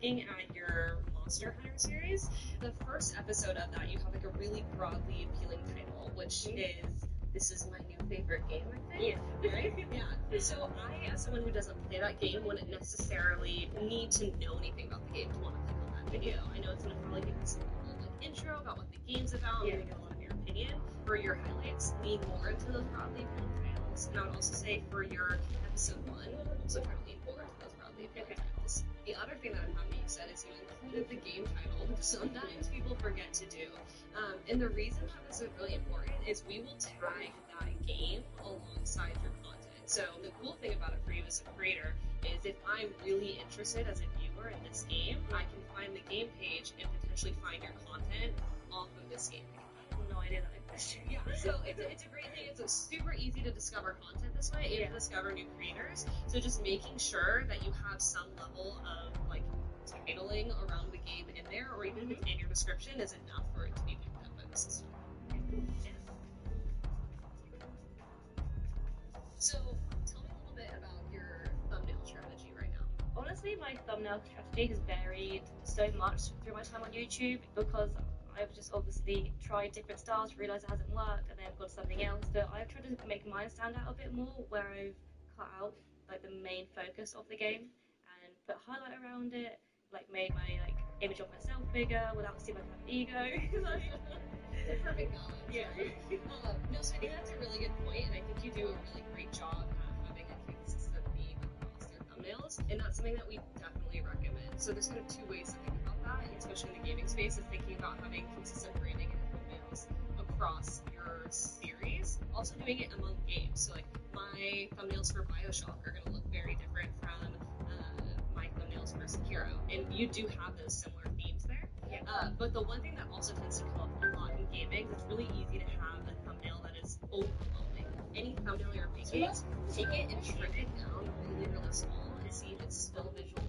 looking at your Monster Hunter series, the first episode of that, you have like a really broadly appealing title, which is "This is my new favorite game," I think. Yeah. Right? Yeah. So I, as someone who doesn't play that game, wouldn't necessarily need to know anything about the game to want to click on that video. I know it's going to probably give you some little like intro about what the game's about, Yeah. maybe get a lot of your opinion. For your highlights, lean more into those broadly appealing titles. And I would also say for your episode 1, also try to lean more into those broadly appealing titles. The other thing that I'm happy you said is you included the game title, which sometimes people forget to do. And the reason that this is really important is we will tag that game alongside your content. So the cool thing about it for you as a creator is if I'm really interested as a viewer in this game, I can find the game page and potentially find your content off of this game page. No idea that exists. Yeah, so it's a great thing. It's super easy to discover content this way and to discover new creators. So just making sure that you have some level of like titling around the game in there, or even if it's in your description, is enough for it to be picked up by the system. Yeah. So tell me a little bit about your thumbnail strategy right now. Honestly, my thumbnail strategy has varied so much through my time on YouTube because I've just obviously tried different styles, realised it hasn't worked, and then I've got something else. So I've tried to make mine stand out a bit more, where I've cut out like the main focus of the game and put highlight around it, like made my like image of myself bigger without seeming like I have an ego. The perfect balance. Yeah. No, so I think that's a really good point, and I think you do a really great job at having a consistent theme across your thumbnails, and that's something that we definitely recommend. So there's kind of two ways to think about that, especially in the gaming space, is thinking about having consistent branding in your thumbnails across your series, also doing it among games. So like my thumbnails for BioShock are going to look very different from my thumbnails for Sekiro, and you do have those similar themes there. But the one thing that also tends to come up a lot in gaming, it's really easy to have a thumbnail that is overwhelming. Any thumbnail you're making, take it and trim it down really, really small and see if it's still visual.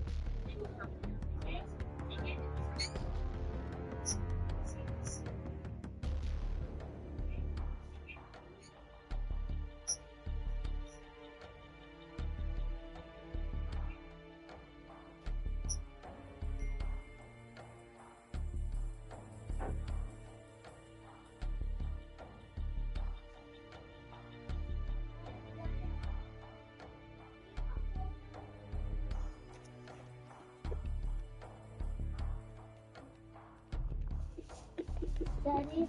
Daddy.